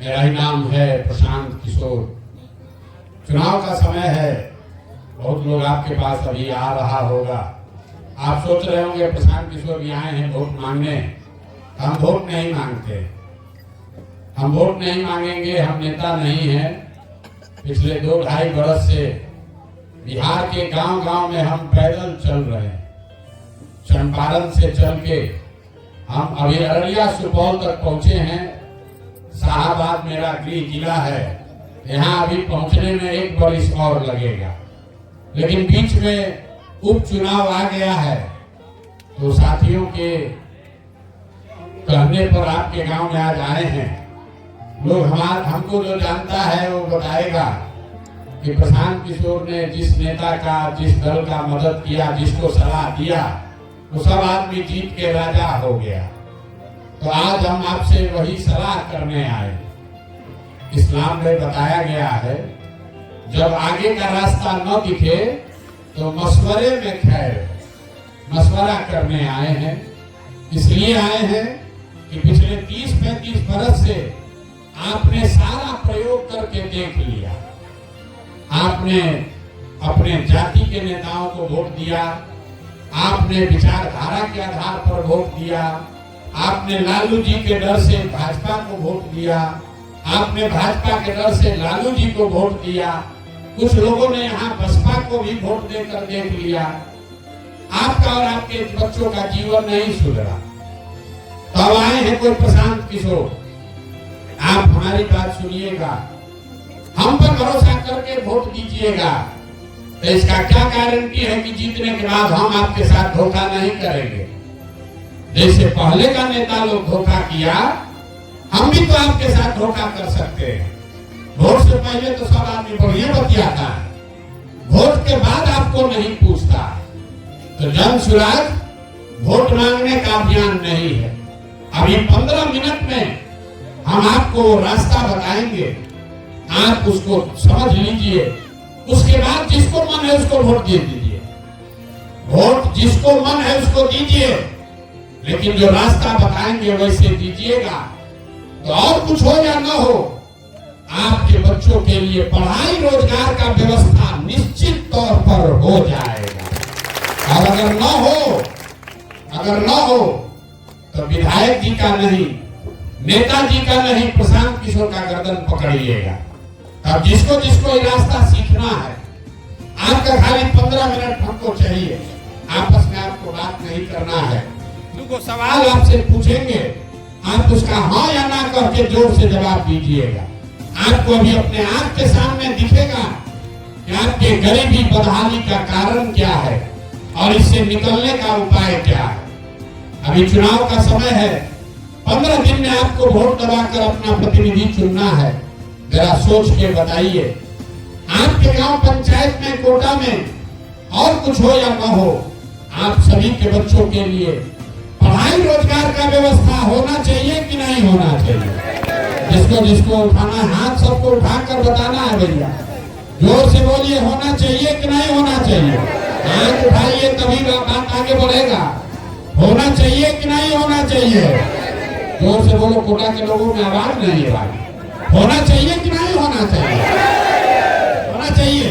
मेरा ही नाम है प्रशांत किशोर। चुनाव का समय है, बहुत लोग आपके पास अभी आ रहा होगा। आप सोच रहे होंगे प्रशांत किशोर भी आए हैं वोट मांगने। हम वोट नहीं मांगते, हम वोट नहीं मांगेंगे, हम नेता नहीं हैं। पिछले 2-2.5 बरस से बिहार के गांव-गांव में हम पैदल चल रहे हैं। चंपारण से चल के हम अभी अररिया सुपौल तक पहुंचे हैं। शाहाबाद मेरा गृह जिला है, यहाँ अभी पहुंचने में 1 बरिस और लगेगा। लेकिन बीच में उपचुनाव आ गया है, तो साथियों के कहने पर आपके गांव में आज आए हैं। लोग हमको जो जानता है वो बताएगा कि प्रशांत किशोर ने जिस नेता का, जिस दल का मदद किया, जिसको सलाह दिया, वो सब आदमी जीत के राजा हो गया। तो आज हम आपसे वही सलाह करने आए। इस्लाम में बताया गया है, जब आगे का रास्ता न दिखे तो मशवरे में खैर, मशवरा करने आए हैं। इसलिए आए हैं कि पिछले 30-35 बरस से आपने सारा प्रयोग करके देख लिया। आपने अपने जाति के नेताओं को वोट दिया, आपने विचारधारा के आधार पर वोट दिया, आपने लालू जी के डर से भाजपा को वोट दिया, आपने भाजपा के डर से लालू जी को वोट दिया। कुछ लोगों ने यहाँ बसपा को भी वोट देकर देख लिया। आपका और आपके बच्चों का जीवन नहीं सुधरा। तब आए हैं कोई प्रशांत किशोर। आप हमारी बात सुनिएगा, हम पर भरोसा करके वोट दीजिएगा। तो इसका क्या गारंटी है कि जीतने के बाद हम आपके साथ धोखा नहीं करेंगे। जैसे पहले का नेता लोग धोखा किया, हम भी तो आपके साथ धोखा कर सकते हैं। वोट से पहले तो सब आदमी बढ़िया बतियाता है, वोट के बाद आपको नहीं पूछता। तो जन सुराज वोट मांगने का अभियान नहीं है। अभी 15 मिनट में हम आपको रास्ता बताएंगे, आप उसको समझ लीजिए। उसके बाद जिसको मन है उसको वोट दे दीजिए। वोट जिसको मन है उसको दीजिए, लेकिन जो रास्ता बताएंगे वैसे दीजिएगा। तो और कुछ हो या न हो, आपके बच्चों के लिए पढ़ाई रोजगार का व्यवस्था निश्चित तौर पर हो जाएगा। और अगर न हो तो विधायक जी का नहीं, नेताजी का नहीं, प्रशांत किशोर का गर्दन पकड़िएगा। अब जिसको जिसको ये रास्ता सीखना है, आपका खाली 15 मिनट हमको चाहिए। आपस में आपको बात नहीं करना है, उनको सवाल आपसे पूछेंगे, आप उसका हाँ या ना करके जोर से जवाब दीजिएगा। आपको अभी अपने आंख के सामने दिखेगा कि आपके गरीबी बदहाली का कारण क्या है और इससे निकलने का उपाय क्या है। अभी चुनाव का समय है, 15 दिन में आपको वोट दबाकर अपना प्रतिनिधि चुनना है। जरा सोच के बताइए, आपके गांव पंचायत में, कोटा में और कुछ हो या न हो, आप सभी के बच्चों के लिए पढ़ाई रोजगार का व्यवस्था होना चाहिए कि नहीं होना चाहिए। जिसको जिसको उठाना है हाथ सबको उठाकर बताना है भैया, जोर से बोलिए, होना चाहिए कि नहीं होना चाहिए। हाथ उठाइए तभी बात आगे बढ़ेगा। होना चाहिए कि नहीं होना चाहिए, जोर से बोलो। कोटा के लोगों में आवाज नहीं है भाई। होना चाहिए कि नहीं होना चाहिए? होना चाहिए।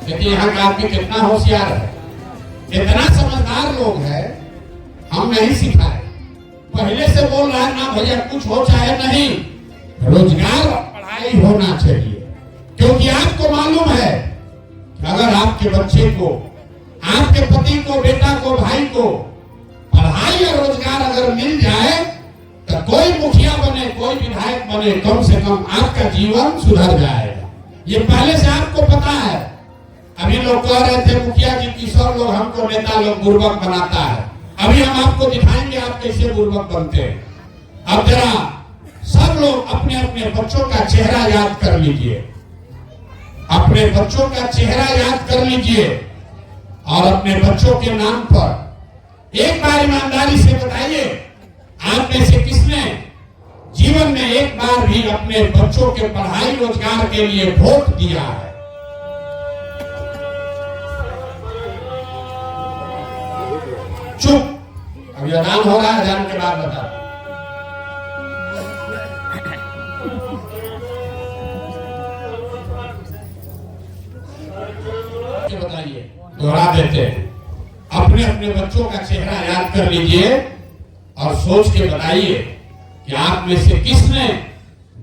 देखिए यहाँ का आदमी कितना होशियार है, इतना समझदार लोग है, हम नहीं सिखाए। पहले से बोल रहा है ना भैया, कुछ हो चाहे नहीं, रोजगार और पढ़ाई होना चाहिए। क्योंकि आपको मालूम है कि अगर आपके बच्चे को, आपके पति को, बेटा को, भाई को पढ़ाई और रोजगार अगर मिल जाए तो कोई मुखिया बने, कोई विधायक बने, कम से कम आपका जीवन सुधर जाएगा। ये पहले से आपको पता है। अभी लोग कह रहे थे मुखिया जी, किशोर लोग हमको, नेता लोग बुर्बक बनाता है। अभी हम आपको दिखाएंगे आप कैसे बुर्बक बनते हैं। अब जरा सब लोग अपने अपने बच्चों का चेहरा याद कर लीजिए, अपने बच्चों का चेहरा याद कर लीजिए और अपने बच्चों के नाम पर एक बार ईमानदारी से बताइए, आप में से किसने जीवन में एक बार भी अपने बच्चों के पढ़ाई रोजगार के लिए वोट दिया है? चुप, अभी अजान हो रहा है, अजान के बाद बता। बताइए, दोहरा देते हैं। अपने अपने बच्चों का चेहरा याद कर लीजिए और सोच के बताइए कि आप में से किसने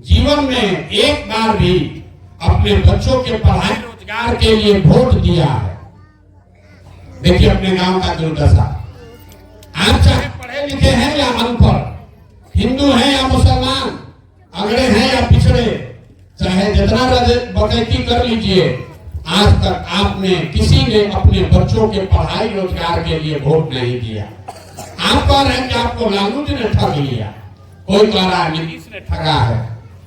जीवन में एक बार भी अपने बच्चों के पढ़ाई रोजगार के लिए वोट दिया है। देखिए अपने गांव का दुर्दशा। आप चाहे पढ़े लिखे हैं या अनपढ़, हिंदू हैं या मुसलमान, अगड़े हैं या पिछड़े, चाहे जितना बकैती कर लीजिए, आज तक आपने किसी ने अपने बच्चों के पढ़ाई रोजगार के लिए वोट नहीं दिया। आप कह रहे हैं कि आपको लालू जी ने ठग लिया, कोई कह रहा है नीतीश ने ठगा है,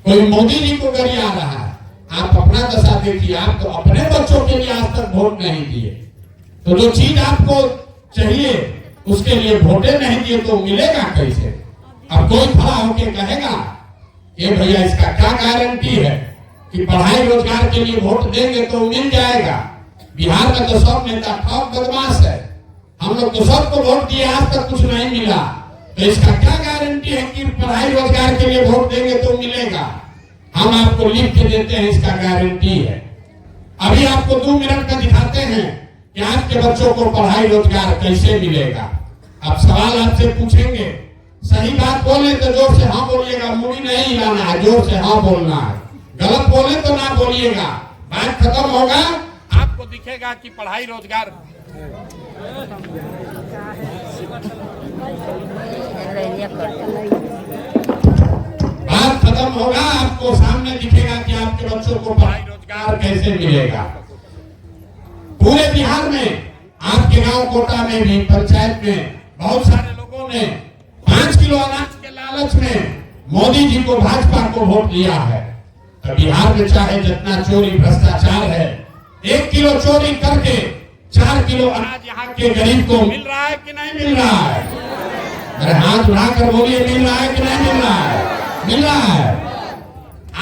कोई मोदी जी को गरिया रहा है। आप अपना दशा देखिए, आप तो अपने बच्चों के लिए आज तक वोट नहीं दिए। तो जो चीज आपको चाहिए उसके लिए वोटे नहीं दिए तो मिलेगा कैसे? अब कोई खड़ा होके कहेगा ये भैया इसका क्या गारंटी है कि पढ़ाई रोजगार के लिए वोट देंगे तो मिल जाएगा? बिहार में तो सब नेता ठग बदमाश है, हम लोग तो सबको वोट दिए, आज तक कुछ नहीं मिला, तो इसका क्या गारंटी है कि पढ़ाई रोजगार के लिए वोट देंगे तो मिलेगा? हम आपको लिख के देते हैं, इसका गारंटी है। अभी आपको 2 मिनट का दिखाते हैं कि आपके बच्चों को पढ़ाई रोजगार कैसे मिलेगा। अब सवाल आपसे पूछेंगे, सही बात बोले तो जोर से हाँ बोलिएगा, मुड़ी नहीं हिलाना है, जोर से हाँ बोलना है। गलत बोले तो ना बोलिएगा, बात खत्म होगा, आपको दिखेगा कि पढ़ाई रोजगार बात खत्म होगा, आपको सामने दिखेगा कि आपके बच्चों को पढ़ाई रोजगार कैसे मिलेगा। पूरे बिहार में, आपके गांव कोटा में भी, पंचायत में बहुत सारे लोगों ने 5 किलो अनाज के लालच में मोदी जी को, भाजपा को वोट दिया है। तो बिहार में चाहे जितना चोरी भ्रष्टाचार है, 1 किलो चोरी करके 4 किलो अनाज यहाँ के गरीब को मिल रहा है कि नहीं मिल रहा है? अरे हाथ उठाकर बोलिए, मिल रहा है कि नहीं मिल रहा है? मिल रहा है।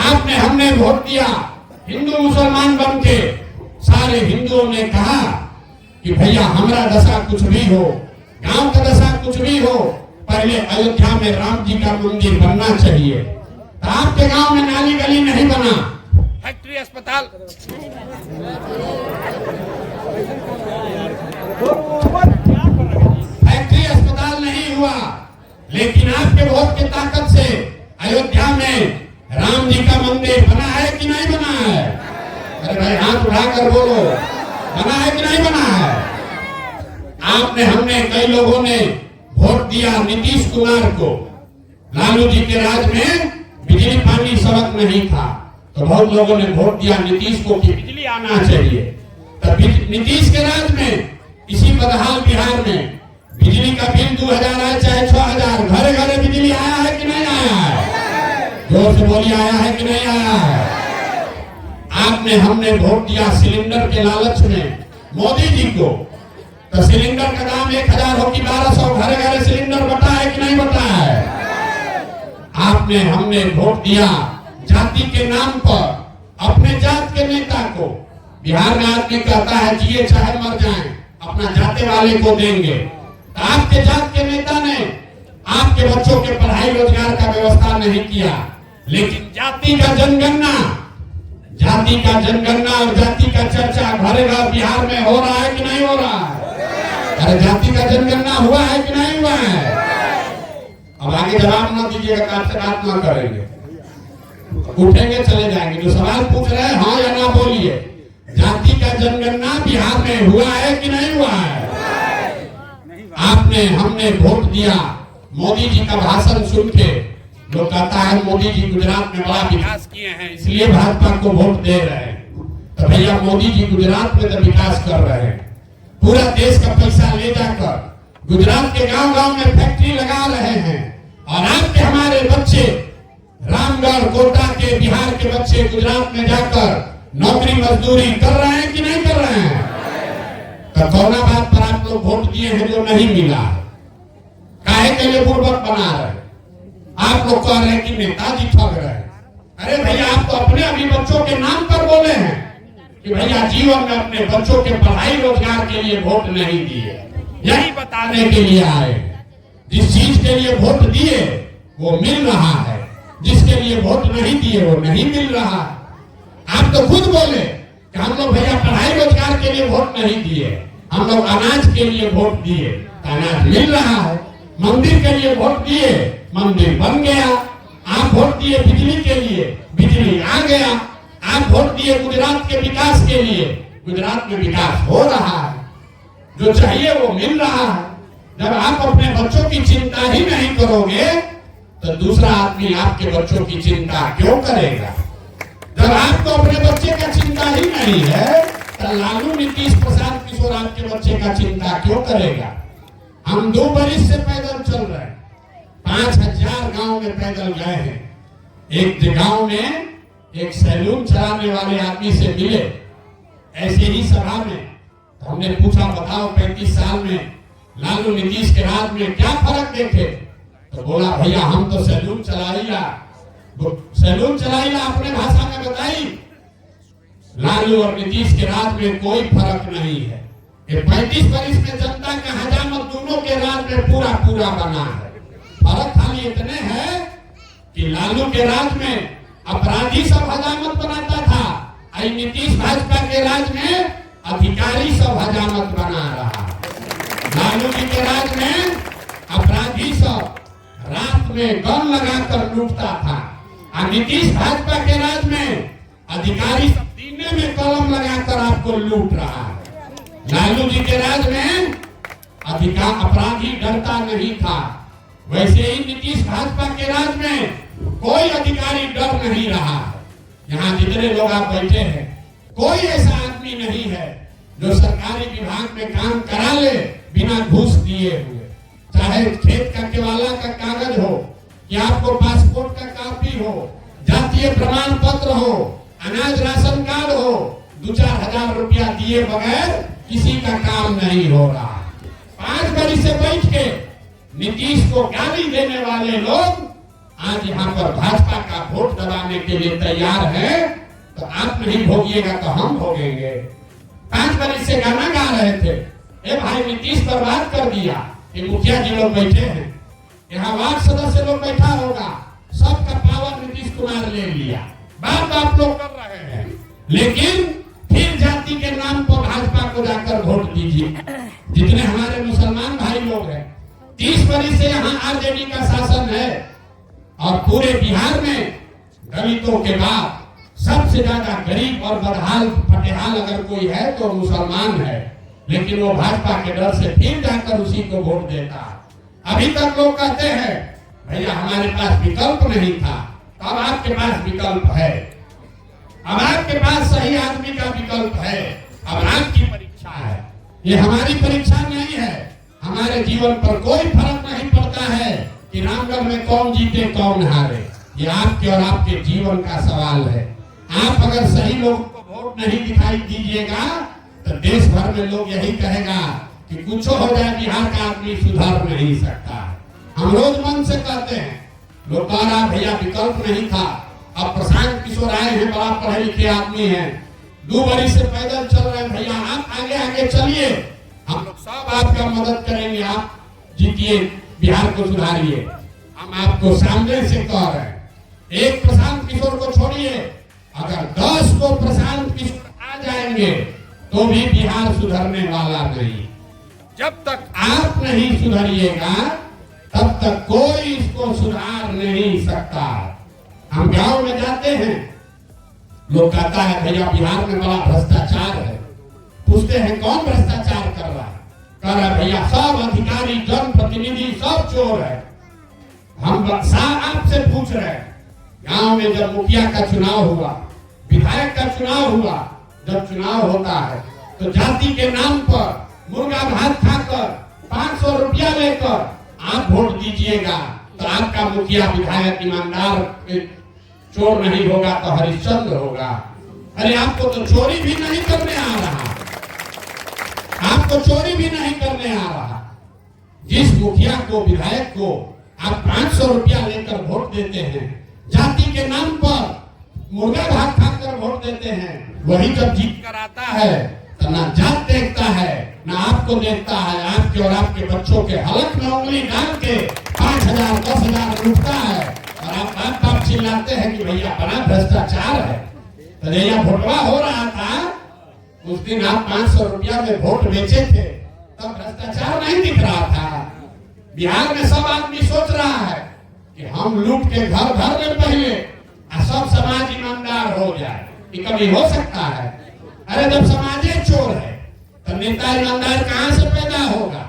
आपने, हमने वोट दिया, हिंदू मुसलमान बन के सारे हिंदुओं ने कहा कि भैया हमारा दशा कुछ भी हो, गांव का दशा कुछ भी हो, पहले अयोध्या में राम जी का मंदिर बनना चाहिए। तो आपके गांव में नाली गली नहीं बना, फैक्ट्री अस्पताल नहीं हुआ, लेकिन आपके वोट की ताकत से अयोध्या में राम जी का मंदिर बना है कि नहीं बना है? अरे भाई हाथ उठाकर बोलो, बना है कि नहीं बना है? आपने, हमने, कई लोगों ने वोट दिया नीतीश कुमार को। लालू जी के राज में बिजली पानी सड़क नहीं था, तो बहुत लोगों ने वोट दिया नीतीश को कि बिजली आना चाहिए। तब नीतीश के राज में इसी बदहाल बिहार में बिजली का बिल 2000 आए चाहे 6000, घरे घरे बिजली आया है कि नहीं आया है? जोर से बोलिए, आया है कि नहीं आया है? आपने, हमने वोट दिया सिलेंडर के लालच में मोदी जी को। तो सिलेंडर का दाम 1000 हो कि 1200, घरे घरे सिलेंडर बटा है कि नहीं बटा है? आपने, हमने वोट दिया जाति के नाम पर अपने जात के नेता को। बिहार में आदमी कहता है जिए चाहे मर जाएं, अपना जाते वाले को देंगे। तो आपके जात के नेता ने आपके बच्चों के पढ़ाई रोजगार का व्यवस्था नहीं किया, लेकिन जाति का जनगणना और जाति का चर्चा घरे घर बिहार में हो रहा है कि नहीं हो रहा है? अरे जाति का जनगणना हुआ है कि नहीं हुआ है? अब आगे जवाब ना दीजिएगा, आपसे बात ना करेंगे, उठेंगे चले जाएंगे। जो सवाल पूछ रहे हैं हाँ या ना बोलिए। जाति का जनगणना बिहार में हुआ है कि नहीं हुआ है? आपने, हमने वोट दिया, मोदी जी का भाषण सुन के लोग कहता है मोदी जी गुजरात में बड़ा विकास किए हैं इसलिए भाजपा को वोट दे रहे हैं। तो भैया मोदी जी गुजरात में तो विकास कर रहे हैं, पूरा देश का पैसा ले जाकर गुजरात के गांव गांव में फैक्ट्री लगा रहे हैं, और आपके हमारे बच्चे रामगढ़ कोटा के बिहार के बच्चे गुजरात में जाकर नौकरी मजदूरी कर रहे हैं कि नहीं कर रहे हैं? तो कौना बात पर आप लोग वोट दिए हैं जो नहीं मिला? काहे के लिए पूर्वक बना रहे? आप लोग कह रहे हैं कि नेताजी ठग रहे हैं। अरे भैया आप तो अपने अभी बच्चों के नाम पर बोले हैं कि भैया जीवन में अपने बच्चों के पढ़ाई रोजगार के लिए वोट नहीं दिए। यही बताने के लिए आए, जिस चीज के लिए वोट दिए वो मिल रहा है, जिसके लिए वोट नहीं दिए वो नहीं मिल रहा। आप तो खुद बोले कि हम लोग भैया पढ़ाई रोजगार के लिए वोट नहीं दिए, हम लोग अनाज के लिए वोट दिए, अनाज मिल रहा है। मंदिर के लिए वोट दिए, मंदिर बन गया। आप वोट दिए बिजली के लिए, बिजली आ गया। आप वोट दिए गुजरात के विकास के लिए, गुजरात में विकास हो रहा है, जो चाहिए वो मिल रहा है। जब आप अपने बच्चों की चिंता ही नहीं करोगे तो दूसरा आदमी आपके बच्चों की चिंता क्यों करेगा? जब आपको अपने बच्चे का चिंता ही नहीं है तो लालू नीतीश प्रसाद किशोर आपके बच्चे का चिंता क्यों करेगा? हम 2 बरिस से पैदल चल रहे हैं, 5000 गांव में पैदल गए हैं। एक गांव में एक सैलून चलाने वाले आदमी से मिले ऐसे ही सभा में, तो हमने पूछा बताओ 35 साल में लालू नीतीश के राज में क्या फर्क देखे? तो बोला भैया हम तो सैलून चलाइला अपने भाषा में बताई। लालू और नीतीश के राज में कोई फर्क नहीं है। ये 35 वर्ष में जनता का हजामत दोनों के राज में पूरा पूरा बना है। फर्क खाली इतने है कि लालू के राज में अपराधी सब हजामत बनाता था, आई नीतीश भाजपा के राज में अधिकारी सब हजामत बना रहा। लालू जी के राज में अपराधी सब रात में गन लगाकर लूटता था, और नीतीश भाजपा के राज में अधिकारी सब सीने में कलम लगाकर आपको लूट रहा है। लालू जी के राज में अपराधी डरता नहीं था, वैसे ही नीतीश भाजपा के राज में कोई अधिकारी डर नहीं रहा। यहाँ जितने लोग आप बैठे हैं कोई ऐसा आदमी नहीं है जो सरकारी विभाग में काम करा ले बिना घूस दिए हुए। चाहे खेत का केवाला का कागज हो, कि आपको पासपोर्ट का कॉपी हो, जातीय प्रमाण पत्र हो, अनाज राशन कार्ड हो, 2-4 हजार रुपया दिए बगैर किसी का काम नहीं हो रहा। 5 बरिस से बैठ के नीतीश को गाली देने वाले लोग आज यहाँ पर भाजपा का वोट दबाने के लिए तैयार है। तो आप नहीं भोगिएगा तो हम भोगेंगे। 5 बरिस से गाना गा रहे थे, ए भाई नीतीश बर्बाद कर दिया। ये मुखिया जी लोग बैठे हैं, यहाँ वार्ड सदस्य लोग बैठा होगा, सबका पावर नीतीश कुमार ले लिया। बात आप लोग कर रहे हैं, लेकिन फिर जाति के नाम पर भाजपा को जाकर वोट दीजिए। जितने हमारे मुसलमान भाई लोग हैं, 30 बरिस से यहाँ आरजेडी का शासन है, और पूरे बिहार में दलितों के बाद सबसे ज्यादा गरीब और बदहाल फटेहाल अगर कोई है तो मुसलमान है। लेकिन वो भाजपा के डर से फिर जाकर उसी को वोट देता। अभी तक लोग कहते हैं भैया हमारे पास विकल्प नहीं था, तो अब आपके पास विकल्प है। अब आपके पास सही आदमी का विकल्प है। अब आपकी परीक्षा है, ये हमारी परीक्षा नहीं है। हमारे जीवन पर कोई फर्क नहीं पड़ता है कि रामगढ़ में कौन जीते कौन हारे। ये आपके और आपके जीवन का सवाल है। आप अगर सही लोगों को वोट नहीं दिखाई दीजिएगा तो देश भर में लोग यही कहेगा कि कुछ हो जाए बिहार का आदमी सुधर नहीं सकता। हम रोज मन से कहते हैं, लोग कह रहा भैया विकल्प नहीं था। अब प्रशांत किशोर आए हैं, बड़ा पढ़े लिखे आदमी हैं, 2 बरिस से पैदल चल रहे हैं। भैया आप आगे आगे चलिए, हम लोग सब आपका मदद करेंगे, आप जीतिए, बिहार को सुधारिए। हम आपको सामने से कह रहे हैं, एक प्रशांत किशोर को छोड़िए, अगर 10 को प्रशांत किशोर आ जाएंगे तो भी बिहार सुधरने वाला नहीं। जब तक आप नहीं सुधरिएगा तब तक कोई इसको सुधार नहीं सकता। हम गांव में जाते हैं, लोग कहता है भैया बिहार में बड़ा भ्रष्टाचार है। पूछते हैं कौन भ्रष्टाचार कर रहा है? कह रहा भैया सब अधिकारी जनप्रतिनिधि सब चोर है। हम आपसे पूछ रहे हैं, गांव में जब मुखिया का चुनाव हुआ, विधायक का चुनाव हुआ, जब चुनाव होता है तो जाति के नाम पर मुर्गा भात खाकर 500 रुपया लेकर आप वोट दीजिएगा तो आपका मुखिया विधायक ईमानदार चोर नहीं होगा तो हरिश्चंद्र होगा। अरे आपको तो चोरी भी नहीं करने आ रहा, आपको चोरी भी नहीं करने आ रहा। जिस मुखिया को विधायक को आप 500 रुपया लेकर वोट देते हैं, जाति के नाम पर मुर्गा भात खाकर वोट देते हैं, वही जब जीत कर आता है तो ना जात देखता है ना आपको देखता है। आपके और आपके बच्चों के हलक में उंगली डाल के 5,000 10,000 लूटता है और आप चिल्लाते हैं कि भैया बड़ा भ्रष्टाचार है। तो जैया वोटवा हो रहा था उस दिन आप 500 रुपया में वोट बेचे थे, तब भ्रष्टाचार नहीं दिख रहा था। बिहार में सब आदमी सोच रहा है कि हम लूट के घर घर में पहले सब समाज ईमानदार हो जाए। ये कभी हो सकता है? अरे जब समाज चोर है तो नेता ईमानदार कहां से पैदा होगा?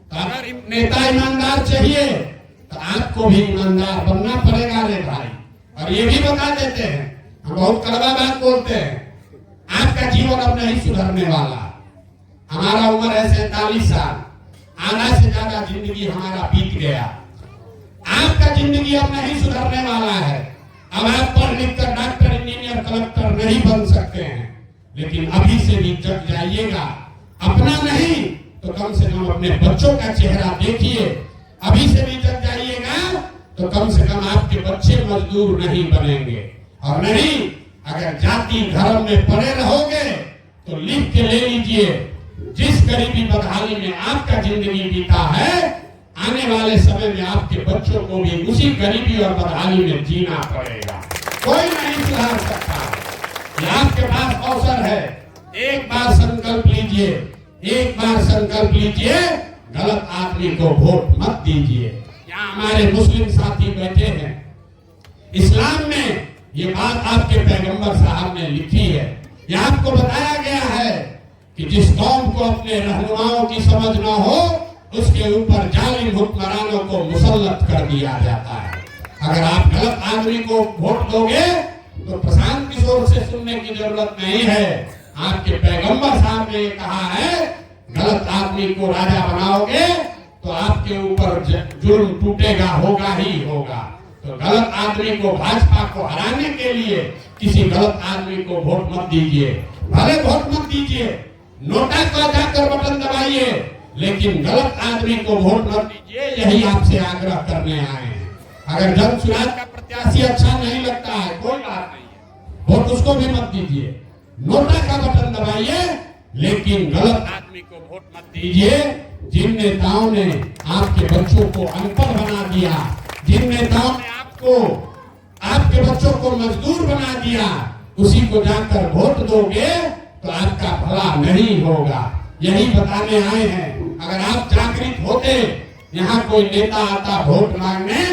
तो अगर नेता ईमानदार चाहिए तो आपको भी ईमानदार बनना पड़ेगा रे भाई। और ये भी बता देते हैं, हम बहुत कड़वा बात बोलते हैं, आपका जीवन अब नहीं सुधरने वाला। हमारा उम्र है 47 साल, आधा से ज्यादा जिंदगी हमारा बीत गया। आपका जिंदगी अब नहीं सुधरने वाला है। अब आप पढ़ लिख कर डॉक्टर, इंजीनियर, कलेक्टर नहीं बन सकते हैं, लेकिन अभी से भी जग जाइएगा। अपना नहीं तो कम से कम अपने बच्चों का चेहरा देखिए। अभी से भी जग जाइएगा तो कम से कम आपके बच्चे मजदूर नहीं बनेंगे। और नहीं, अगर जाति धर्म में पड़े रहोगे तो लिख के ले लीजिए, जिस गरीबी बदहाली में आपका जिंदगी बीता है, आने वाले समय में आपके बच्चों को भी उसी गरीबी और बदहाली में जीना पड़ेगा। कोई नहीं सुधार सकता। ये आपके पास अवसर है, एक बार संकल्प लीजिए, एक बार संकल्प लीजिए, गलत आदमी को वोट मत दीजिए। यहाँ हमारे मुस्लिम साथी बैठे हैं, इस्लाम में ये बात आपके पैगंबर साहब ने लिखी है। ये आपको बताया गया है कि जिस कौम को अपने रहनुमाओं की समझ न हो उसके ऊपर जालिम हुक्मरानों को मुसल्लत कर दिया जाता है। अगर आप गलत आदमी को वोट दोगे तो प्रशांत किशोर से सुनने की जरूरत नहीं है। आपके पैगंबर साहब ने कहा है, गलत आदमी को राजा बनाओगे तो आपके ऊपर जुर्म टूटेगा, होगा ही होगा। तो गलत आदमी को, भाजपा को हराने के लिए किसी गलत आदमी को वोट मत दीजिए। भले वोट मत दीजिए, नोटा का जाकर बटन दबाइए, लेकिन गलत आदमी को वोट मत दीजिए। यही आपसे आग्रह करने आए हैं। अगर जन सुराज का प्रत्याशी अच्छा नहीं लगता है, कोई बात नहीं है, वोट उसको भी मत दीजिए, नोटा का बटन दबाइए, लेकिन गलत आदमी को वोट मत दीजिए। जिन नेताओं ने आपके बच्चों को अनपढ़ बना दिया, जिन नेताओं ने आपके बच्चों को मजदूर बना दिया, उसी को जाकर वोट दोगे तो आपका भला नहीं होगा। यही बताने आए हैं। अगर आप जागृत होते, यहाँ कोई नेता आता वोट मांगने,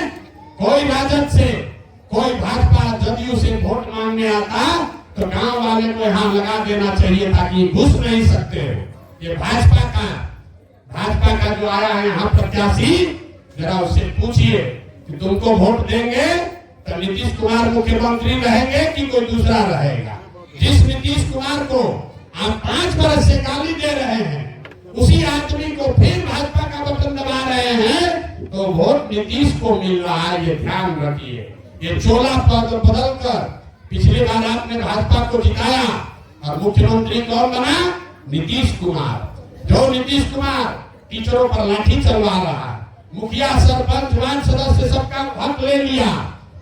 कोई राजद से, कोई भाजपा जदयू से वोट मांगने आता, तो गांव वाले को यहाँ लगा देना चाहिए ताकि घुस नहीं सकते हो। ये भाजपा का जो आया है यहाँ प्रत्याशी, जरा उससे पूछिए कि तुमको वोट देंगे तो नीतीश कुमार मुख्यमंत्री रहेंगे कि कोई दूसरा रहेगा। जिस नीतीश कुमार को आप 5 बरस से गाली दे रहे हैं, उसी आदमी को फिर भाजपा का बटन दबा रहे हैं, तो वोट नीतीश को मिल रहा है, ये ध्यान रखिए। ये चोला बदल कर पिछली बार आपने भाजपा को जिताया और मुख्यमंत्री कौन बना? नीतीश कुमार। जो नीतीश कुमार टीचरों पर लाठी चलवा रहा, मुखिया, सरपंच, वार्ड सदस्य सबका हक ले लिया,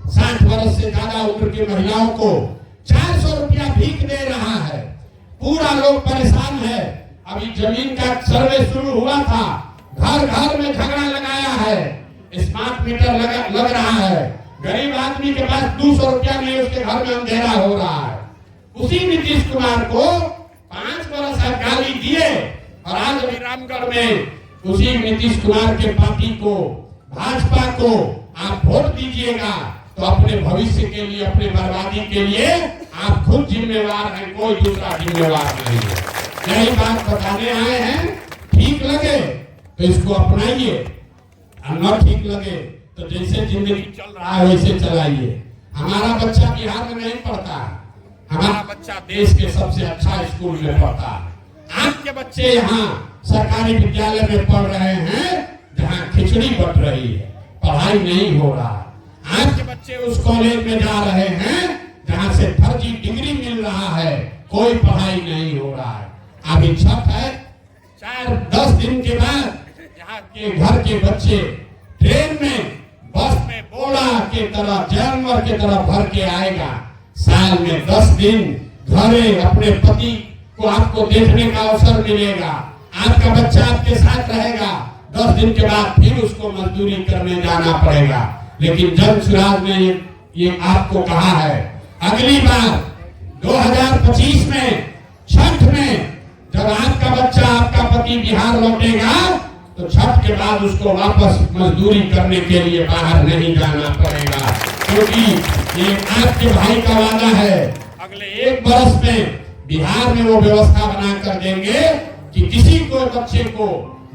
60 वर्ष से ज्यादा उम्र की महिलाओं को 400 रुपया भीख दे रहा है, पूरा लोग परेशान है। अभी जमीन का सर्वे शुरू हुआ था, घर घर में झगड़ा लगाया है, स्मार्ट मीटर लग रहा है, गरीब आदमी के पास 200 रुपया नहीं, उसके घर में अंधेरा हो रहा है। उसी नीतीश कुमार को 5 वर्ष गाली दिए और आज अभी रामगढ़ में उसी नीतीश कुमार के पार्टी को, भाजपा को आप वोट दीजिएगा तो अपने भविष्य के लिए, अपने बर्बादी के लिए आप खुद जिम्मेवार हैं, कोई दूसरा जिम्मेवार नहीं है। यही बात बताने आए हैं। ठीक लगे तो इसको अपनाइए, और न ठीक लगे तो जैसे जिंदगी चल रहा है वैसे चलाइए। हमारा बच्चा बिहार में नहीं पढ़ता, हमारा बच्चा देश के सबसे अच्छा स्कूल में पढ़ता है। आपके बच्चे यहाँ सरकारी विद्यालय में पढ़ रहे हैं जहाँ खिचड़ी बट रही है, पढ़ाई नहीं हो रहा। आपके बच्चे उस कॉलेज में जा रहे हैं जहाँ से फर्जी डिग्री मिल रहा है, कोई पढ़ाई नहीं हो रहा है। अभी छठ है, 4-10 दिन के बाद यहाँ के घर के बच्चे ट्रेन में, बस में बोड़ा के तरह, जानवर के तरह भर के आएगा। साल में 10 दिन घरे अपने पति को आपको देखने का अवसर मिलेगा, आपका बच्चा आपके साथ रहेगा। 10 दिन के बाद फिर उसको मजदूरी करने जाना पड़ेगा। लेकिन जन सुराज ने ये आपको कहा है, अगली बार 2025 में छठ में जब आपका बच्चा, आपका पति बिहार लौटेगा तो छठ के बाद उसको वापस मजदूरी करने के लिए बाहर नहीं जाना पड़ेगा, क्योंकि ये आपके भाई का वादा है। अगले 1 वर्ष में बिहार में वो व्यवस्था बना कर देंगे कि किसी को बच्चे को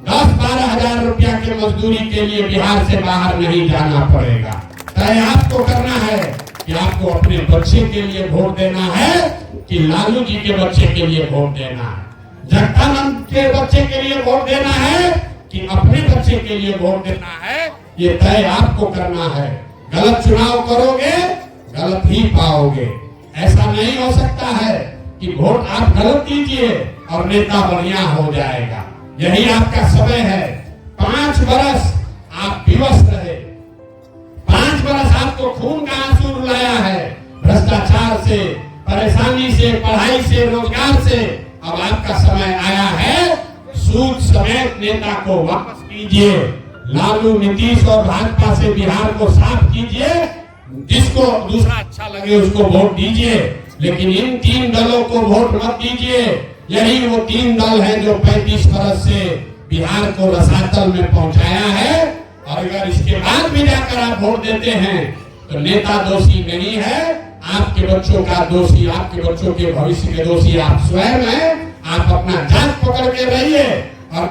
10-12 हजार रुपया के मजदूरी के लिए बिहार से बाहर नहीं जाना पड़ेगा। तय आपको करना है कि आपको अपने बच्चे के लिए वोट देना है कि लालू जी के बच्चे के लिए वोट देना है, जगदानंद के बच्चे के लिए वोट देना है कि अपने बच्चे के लिए वोट देना है, ये तय आपको करना है। गलत चुनाव करोगे गलत ही पाओगे। ऐसा नहीं हो सकता है कि वोट आप गलत दीजिए और नेता बढ़िया हो जाएगा। यही आपका समय है। 5 वर्ष आप विवश रहे, 5 वर्ष आपको खून का आंसू रुलाया है, भ्रष्टाचार से, परेशानी से, पढ़ाई से, रोजगार से। अब आपका समय आया है, सूद समेत नेता को वापस कीजिए। लालू, नीतीश और भाजपा से बिहार को साफ कीजिए। जिसको दूसरा अच्छा लगे उसको वोट दीजिए, लेकिन इन 3 दलों को वोट मत दीजिए। यही वो 3 दल हैं जो 35 वर्ष से बिहार को रसातल में पहुंचाया है। और अगर इसके बाद भी जाकर आप वोट देते हैं तो नेता दोषी नहीं है, आपके बच्चों का दोषी, आपके बच्चों के भविष्य के दोषी आप स्वयं हैं। आप अपना जात पकड़ के रहिए और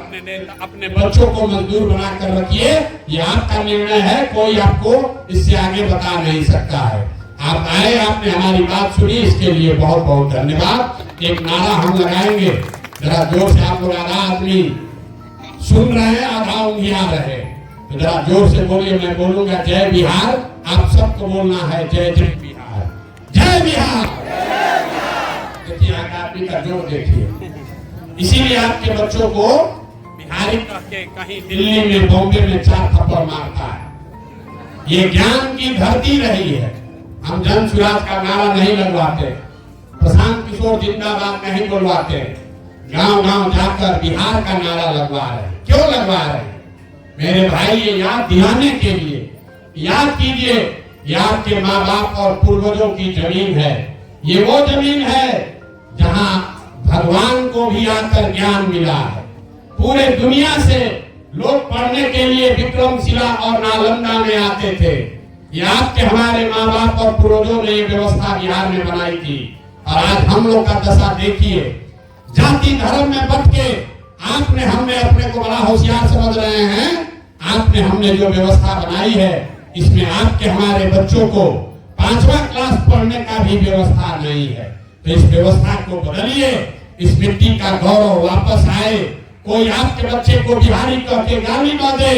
अपने बच्चों को मजदूर बना कर रखिए। ये आपका निर्णय है, कोई आपको इससे आगे बता नहीं सकता है। आप आए, आपने हमारी बात सुनी, इसके लिए बहुत बहुत धन्यवाद। एक नारा हम लगाएंगे, जरा जोर से। आप लोग आधा आदमी सुन रहे हैं, आधा उंघिया रहे, तो जरा जोर से बोलिए। मैं बोलूंगा जय बिहार, आप सबको बोलना है जय जय बिहार, जय बिहार। देखिए आदमी का जोर देखिए। इसीलिए आपके बच्चों को बिहारी कह के कहीं दिल्ली में, बॉम्बे में 4 थप्पड़ मारता है। ये ज्ञान की धरती रही है। हम जन सुराज का नारा नहीं लगवाते, प्रशांत किशोर जिंदाबाद नहीं बोलवाते, गांव गांव जाकर बिहार का नारा लगवा रहे। क्यों लगवा रहे? मेरे भाई, ये याद दिलाने के लिए, याद कीजिए, ये आपके माँ बाप और पूर्वजों की जमीन है। ये वो जमीन है जहां भगवान को भी आकर ज्ञान मिला है। पूरे दुनिया से लोग पढ़ने के लिए विक्रमशिला और नालंदा में आते थे। ये आपके हमारे माँ बाप और पूर्वजों ने ये व्यवस्था बिहार में बनाई थी। और आज हम लोग का दशा देखिए, जाति धर्म में बंट के आपने, हमने अपने को बड़ा होशियार समझ रहे हैं। आपने, हमने जो व्यवस्था बनाई है, इसमें आपके हमारे बच्चों को 5वां क्लास पढ़ने का भी व्यवस्था नहीं है। तो इस व्यवस्था को बदलिए, इस मिट्टी का गौरव वापस आए। कोई आपके बच्चे को बिहारी कह के गाली न दे।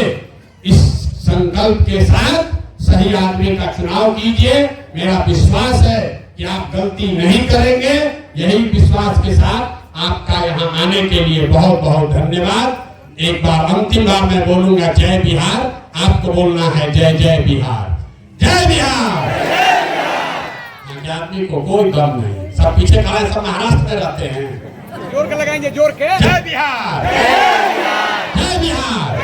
इस संकल्प के साथ सही आदमी का चुनाव कीजिए। मेरा विश्वास है कि आप गलती नहीं करेंगे। यही विश्वास के साथ आपका यहाँ आने के लिए बहुत बहुत धन्यवाद। एक बार, अंतिम बार मैं बोलूंगा जय बिहार, आपको बोलना है जय जय बिहार, जय बिहार। आदमी को कोई दम नहीं, सब पीछे खड़े, सब महाराष्ट्र में रहते हैं। जोर के लगाएंगे, जोर के। जय बिहार, जय बिहार, जय बिहार।